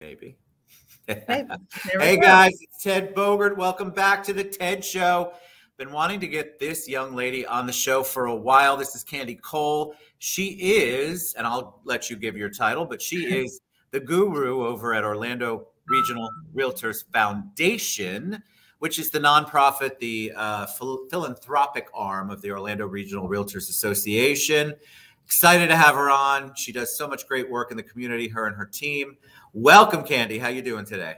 Maybe. Hey, Hey guys, it's Ted Bogert. Welcome back to the Ted Show. Been wanting to get this young lady on the show for a while. This is Candy Cole. She is, and I'll let you give your title, but she is the guru over at Orlando Regional REALTOR Foundation, which is the nonprofit, the philanthropic arm of the Orlando Regional REALTORS Association. Excited to have her on. She does so much great work in the community, her and her team. Welcome, Candy. How you doing today?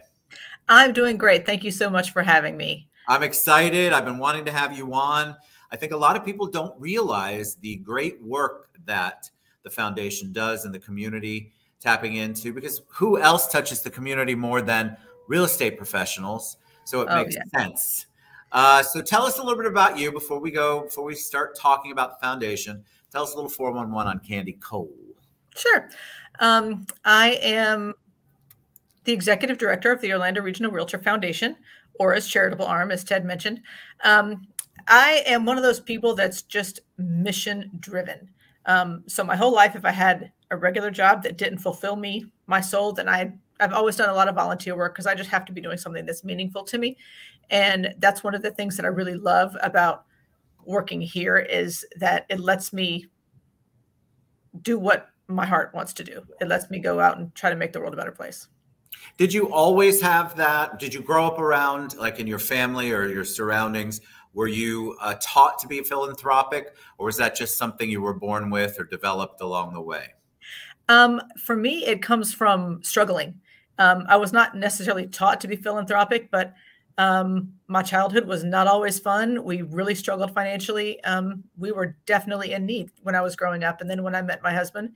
I'm doing great. Thank you so much for having me. I'm excited. I've been wanting to have you on. I think a lot of people don't realize the great work that the foundation does in the community, tapping into, because who else touches the community more than real estate professionals? So it makes sense. So tell us a little bit about you before we start talking about the foundation. Tell us a little 411 on Candy Cole. Sure. I am the executive director of the Orlando Regional REALTOR Foundation, or its charitable arm, as Ted mentioned. I am one of those people that's just mission driven. So my whole life, if I had a regular job that didn't fulfill me, my soul, then I've always done a lot of volunteer work because I just have to be doing something that's meaningful to me. And that's one of the things that I really love about working here is that it lets me do what my heart wants to do. It lets me go out and try to make the world a better place. Did you always have that? Did you grow up around, like in your family or your surroundings, were you taught to be philanthropic, or was that just something you were born with or developed along the way? For me, it comes from struggling. I was not necessarily taught to be philanthropic, but my childhood was not always fun. We really struggled financially. We were definitely in need when I was growing up. And then when I met my husband,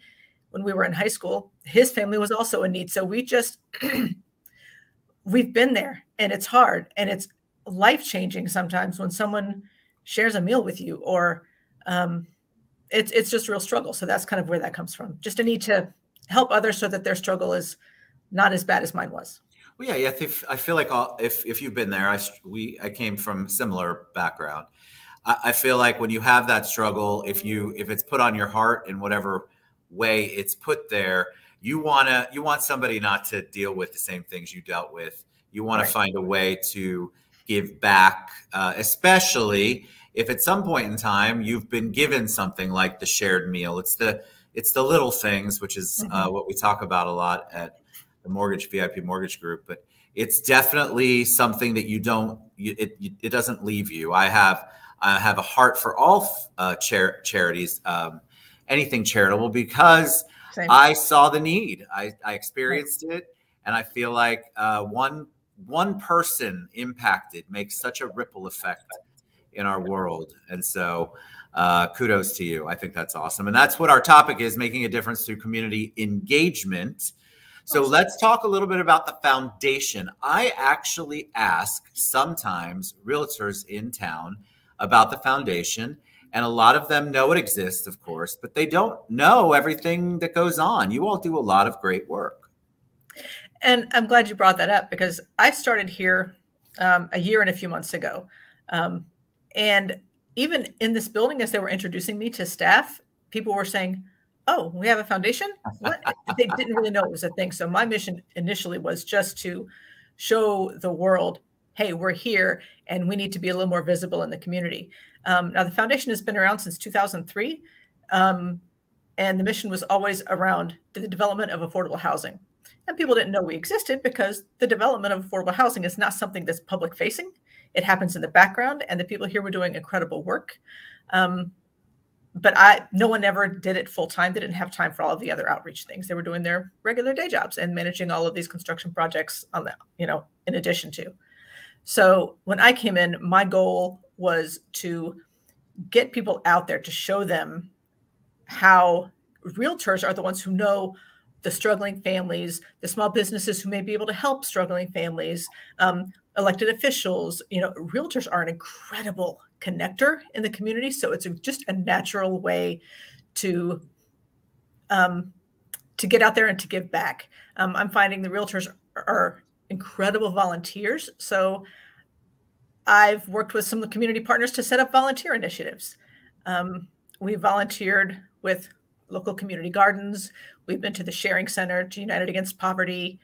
when we were in high school, his family was also in need. So we just, we've been there, and it's hard, and it's life-changing sometimes when someone shares a meal with you, or it's just a real struggle. So that's kind of where that comes from. Just a need to help others so that their struggle is not as bad as mine was. Well, yeah. I feel like if you've been there, I came from similar background. I feel like when you have that struggle, if it's put on your heart in whatever way it's put there, you want somebody not to deal with the same things you dealt with. You want to find a way to give back, especially if at some point in time you've been given something like the shared meal. It's the little things, which is what we talk about a lot at the VIP mortgage group, but it's definitely something that it doesn't leave you. I have a heart for all charities, anything charitable, because I saw the need. I experienced it, and I feel like one person impacted makes such a ripple effect in our world. And so kudos to you. I think that's awesome. And that's what our topic is, making a difference through community engagement. So let's talk a little bit about the foundation. I actually ask sometimes realtors in town about the foundation, and a lot of them know it exists, of course, but they don't know everything that goes on. You all do a lot of great work. And I'm glad you brought that up, because I started here a year and a few months ago. And even in this building, as they were introducing me to staff, people were saying, "Oh, we have a foundation?" What? They didn't really know it was a thing. So my mission initially was just to show the world, hey, we're here and we need to be a little more visible in the community. Now, the foundation has been around since 2003. And the mission was always around the development of affordable housing. And people didn't know we existed because the development of affordable housing is not something that's public facing. It happens in the background, and the people here were doing incredible work. But no one ever did it full time. They didn't have time for all of the other outreach things. They were doing their regular day jobs and managing all of these construction projects on that, in addition to. So when I came in, my goal was to get people out there to show them how realtors are the ones who know the struggling families, the small businesses who may be able to help struggling families, elected officials. Realtors are an incredible connector in the community. So it's just a natural way to get out there and to give back. I'm finding the realtors are incredible volunteers. So I've worked with some of the community partners to set up volunteer initiatives. We volunteered with local community gardens. We've been to the Sharing Center, to United Against Poverty.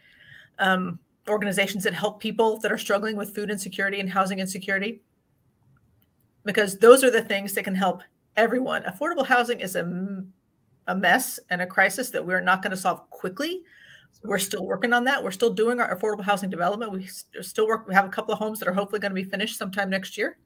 organizations that help people that are struggling with food insecurity and housing insecurity, because those are the things that can help everyone. Affordable housing is a mess and a crisis that we're not going to solve quickly. We're still working on that. We're still doing our affordable housing development. We have a couple of homes that are hopefully going to be finished sometime next year.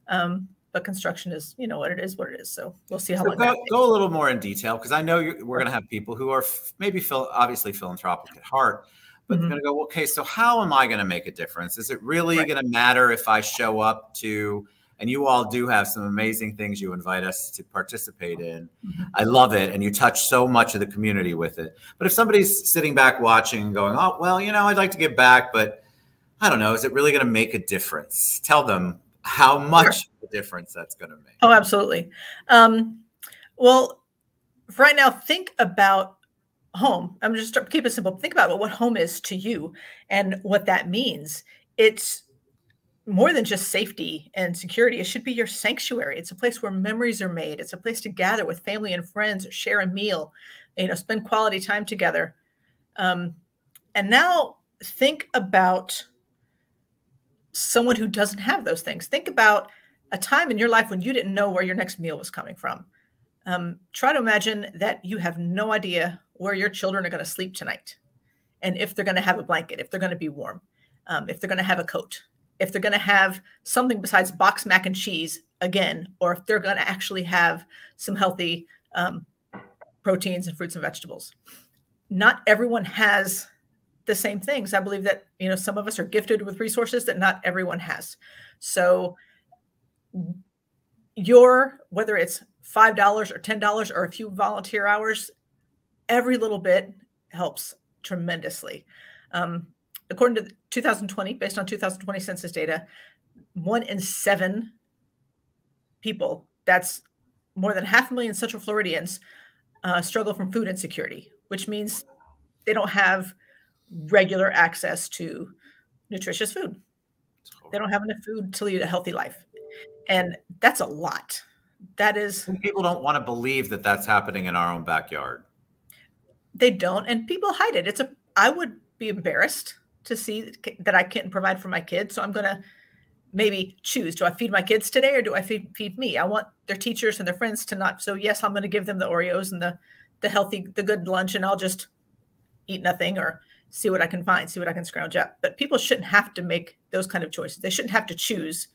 But construction is, what it is. So we'll see how long that takes. Go a little more in detail, because I know we're going to have people who are maybe obviously philanthropic at heart, but they're going to go, okay, so how am I going to make a difference? Is it really going to matter if I show up to, and you all do have some amazing things you invite us to participate in. I love it. And you touch so much of the community with it. But if somebody's sitting back watching and going, oh, well, I'd like to give back, but I don't know, is it really going to make a difference? Tell them how much of a difference that's going to make. Oh, absolutely. Well, for right now, think about home. I'm just keep it simple. Think about what home is to you and what that means. It's more than just safety and security. It should be your sanctuary. It's a place where memories are made. It's a place to gather with family and friends, share a meal, spend quality time together. And now think about someone who doesn't have those things. Think about a time in your life when you didn't know where your next meal was coming from. Try to imagine that you have no idea where your children are going to sleep tonight, and if they're going to have a blanket, if they're going to be warm, if they're going to have a coat, if they're going to have something besides boxed mac and cheese again, or if they're going to actually have some healthy proteins and fruits and vegetables. Not everyone has the same things. I believe that, some of us are gifted with resources that not everyone has. So whether it's $5 or $10 or a few volunteer hours, every little bit helps tremendously. According to 2020, based on 2020 census data, 1 in 7 people, that's more than 500,000 Central Floridians, struggle from food insecurity, which means they don't have regular access to nutritious food. They don't have enough food to lead a healthy life. And that's a lot. That is. People don't want to believe that that's happening in our own backyard. They don't. And people hide it. I would be embarrassed to see that I can't provide for my kids. So I'm going to maybe choose, do I feed my kids today or do I feed me? I want their teachers and their friends to not. So yes, I'm going to give them the Oreos and the healthy, the good lunch, and I'll just eat nothing or see what I can find, see what I can scrounge up. But people shouldn't have to make those kind of choices. They shouldn't have to choose,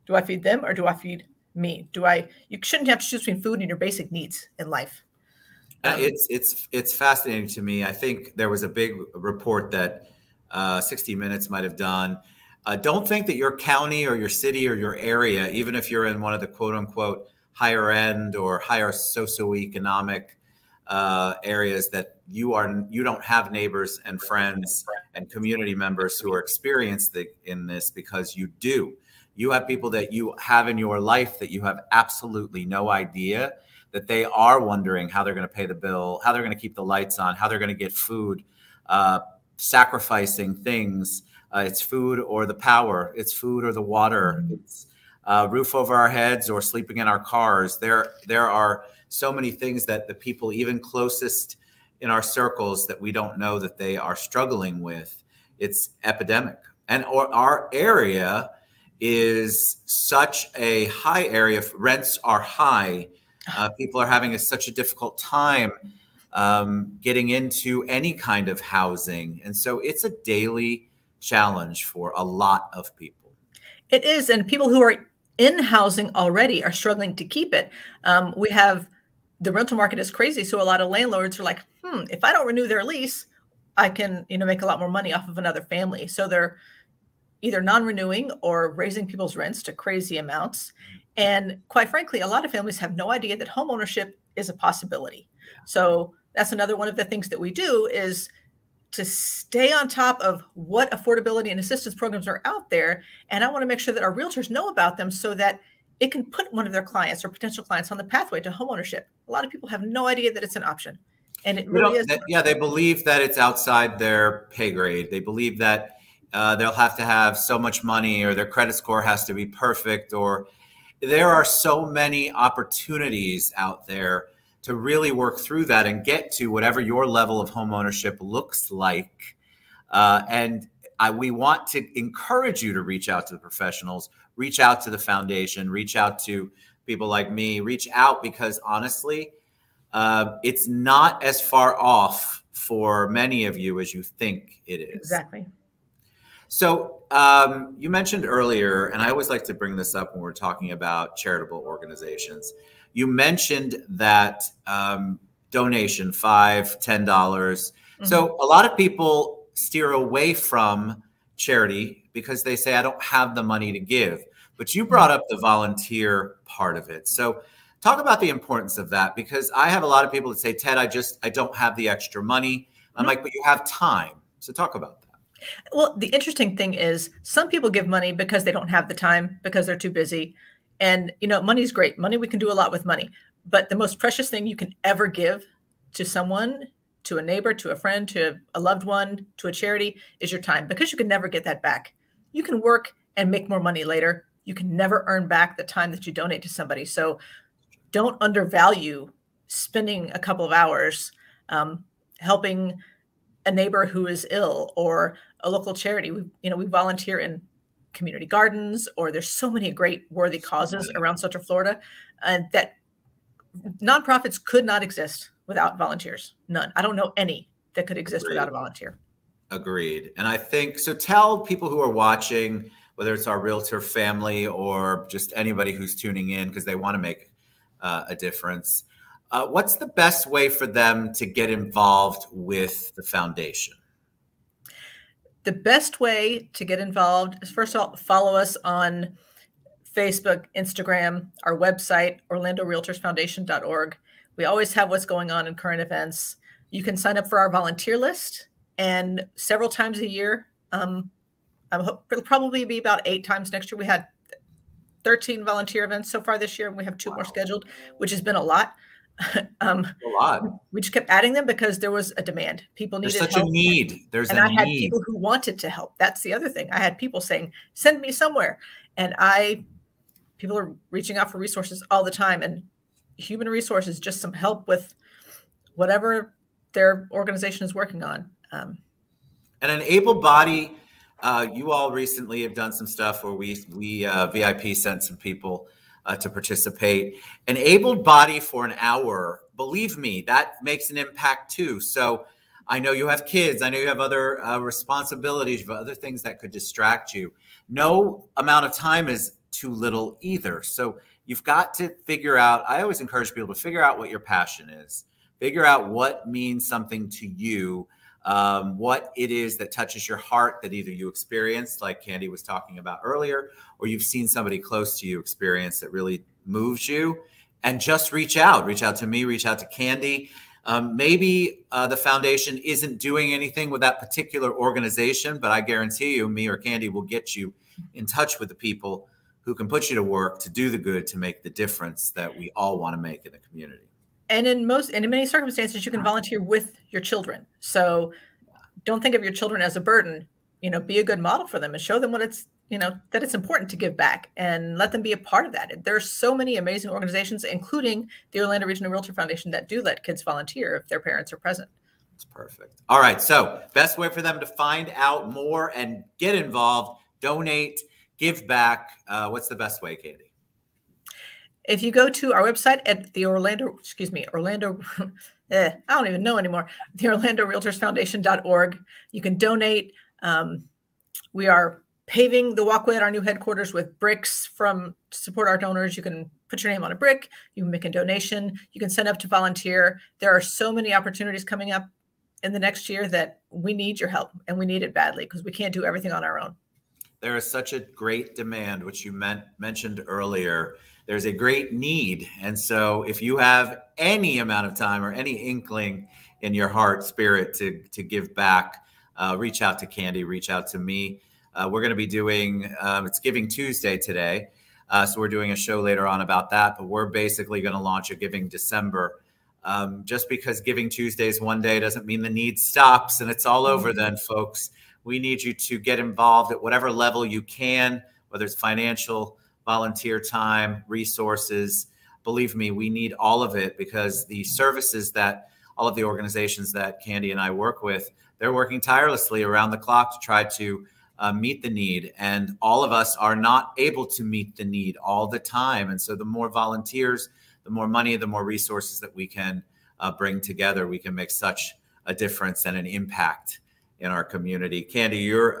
do I feed them or do I feed me? You shouldn't have to choose between food and your basic needs in life. It's fascinating to me. I think there was a big report that 60 Minutes might have done. Don't think that your county or your city or your area, even if you're in one of the quote unquote higher end or higher socioeconomic areas, that you don't have neighbors and friends and community members who are experienced in this, because you do. You have people that you have in your life that you have absolutely no idea, that they are wondering how they're going to pay the bill, how they're going to keep the lights on, how they're going to get food, sacrificing things. It's food or the power. It's food or the water. It's roof over our heads or sleeping in our cars. There are so many things that the people even closest in our circles that we don't know that they are struggling with. It's epidemic. And our area is such a high area. Rents are high. People are having such a difficult time getting into any kind of housing. And so it's a daily challenge for a lot of people. It is. And people who are in housing already are struggling to keep it. We have the rental market is crazy. So a lot of landlords are like, if I don't renew their lease, I can, make a lot more money off of another family. So they're either non-renewing or raising people's rents to crazy amounts. And quite frankly, a lot of families have no idea that home ownership is a possibility. So that's another one of the things that we do, is to stay on top of what affordability and assistance programs are out there. And I want to make sure that our realtors know about them so that it can put one of their clients or potential clients on the pathway to home ownership. A lot of people have no idea that it's an option. And it really is. Yeah, they believe that it's outside their pay grade. They believe that they'll have to have so much money, or their credit score has to be perfect, or there are so many opportunities out there to really work through that and get to whatever your level of home ownership looks like. And we want to encourage you to reach out to the professionals, reach out to the foundation, reach out to people like me, reach out, because honestly, it's not as far off for many of you as you think it is. Exactly. So you mentioned earlier, and I always like to bring this up when we're talking about charitable organizations. You mentioned that donation, $5, $10. Mm-hmm. So a lot of people steer away from charity because they say, I don't have the money to give. But you brought up the volunteer part of it. So talk about the importance of that, because I have a lot of people that say, Ted, I don't have the extra money. I'm like, but you have time. So talk about that. Well, the interesting thing is some people give money because they don't have the time, because they're too busy. And, you know, money's great. Money, we can do a lot with money. But the most precious thing you can ever give to someone, to a neighbor, to a friend, to a loved one, to a charity, is your time, because you can never get that back. You can work and make more money later. You can never earn back the time that you donate to somebody. So don't undervalue spending a couple of hours helping a neighbor who is ill, or a local charity. We volunteer in community gardens, or there's so many great worthy causes around Central Florida that nonprofits could not exist without volunteers. None. I don't know any that could exist without a volunteer. Agreed. And I think, so tell people who are watching, whether it's our realtor family or just anybody who's tuning in because they want to make a difference, what's the best way for them to get involved with the foundation? The best way to get involved is, first of all, follow us on Facebook, Instagram, our website, OrlandoRealtorsFoundation.org. We always have what's going on in current events. You can sign up for our volunteer list, and several times a year, it'll probably be about 8 times next year. We had 13 volunteer events so far this year, and we have 2 more scheduled, which has been a lot. A lot. We just kept adding them because there was a demand. People needed help. There's such a need. And I had people who wanted to help. That's the other thing. I had people saying, send me somewhere. And people are reaching out for resources all the time. And human resources, just some help with whatever their organization is working on. And an able body, you all recently have done some stuff where we VIP sent some people to participate. An able body for an hour, believe me, that makes an impact too. So I know you have kids. I know you have other responsibilities, other things that could distract you. No amount of time is too little either. So you've got to figure out, I always encourage people to figure out what your passion is. Figure out what means something to you, what it is that touches your heart that either you experienced, like Candy was talking about earlier, or you've seen somebody close to you experience that really moves you, and just reach out to me, reach out to Candy. Maybe the foundation isn't doing anything with that particular organization, but I guarantee you, me or Candy will get you in touch with the people who can put you to work to do the good, to make the difference that we all want to make in the community. And in many circumstances, you can volunteer with your children. So don't think of your children as a burden. Be a good model for them and show them that it's important to give back, and let them be a part of that. There's so many amazing organizations, including the Orlando Regional REALTOR Foundation, that do let kids volunteer if their parents are present. That's perfect. All right. So best way for them to find out more and get involved, donate, give back. What's the best way, Candy? If you go to our website at the I don't even know anymore, the OrlandoRealtorsFoundation.org, you can donate. We are paving the walkway at our new headquarters with bricks to support our donors. You can put your name on a brick. You can make a donation. You can sign up to volunteer. There are so many opportunities coming up in the next year that we need your help, and we need it badly because we can't do everything on our own. There is such a great demand, which you mentioned earlier. There's a great need. And so if you have any amount of time or any inkling in your heart, spirit to give back, reach out to Candy, reach out to me. We're going to be doing, it's Giving Tuesday today. So we're doing a show later on about that, but we're basically going to launch a Giving December. Just because Giving Tuesday is one day doesn't mean the need stops and it's all over then, folks. We need you to get involved at whatever level you can, whether it's financial, volunteer time, resources. Believe me, we need all of it, because the services that all of the organizations that Candy and I work with, they're working tirelessly around the clock to try to meet the need. And all of us are not able to meet the need all the time. And so the more volunteers, the more money, the more resources that we can bring together, we can make such a difference and an impact in our community. Candy, you're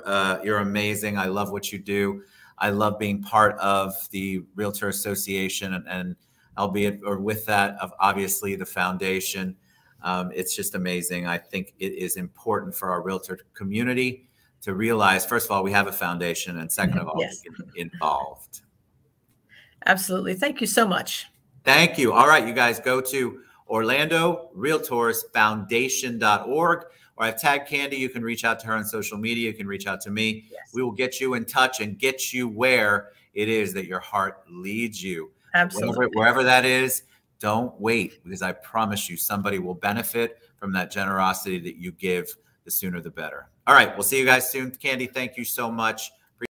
amazing. I love what you do. I love being part of the Realtor Association, and albeit, or with that, of obviously the foundation. It's just amazing. I think it is important for our realtor community to realize, first of all, we have a foundation, and second of all, yes, we get involved. Absolutely. Thank you so much. Thank you. All right, you guys go to Orlando Realtors Foundation.org, or I've tagged Candy. You can reach out to her on social media. You can reach out to me. Yes. We will get you in touch and get you where it is that your heart leads you. Absolutely. Wherever that is, don't wait, because I promise you somebody will benefit from that generosity that you give. The sooner the better. All right, we'll see you guys soon. Candy, thank you so much.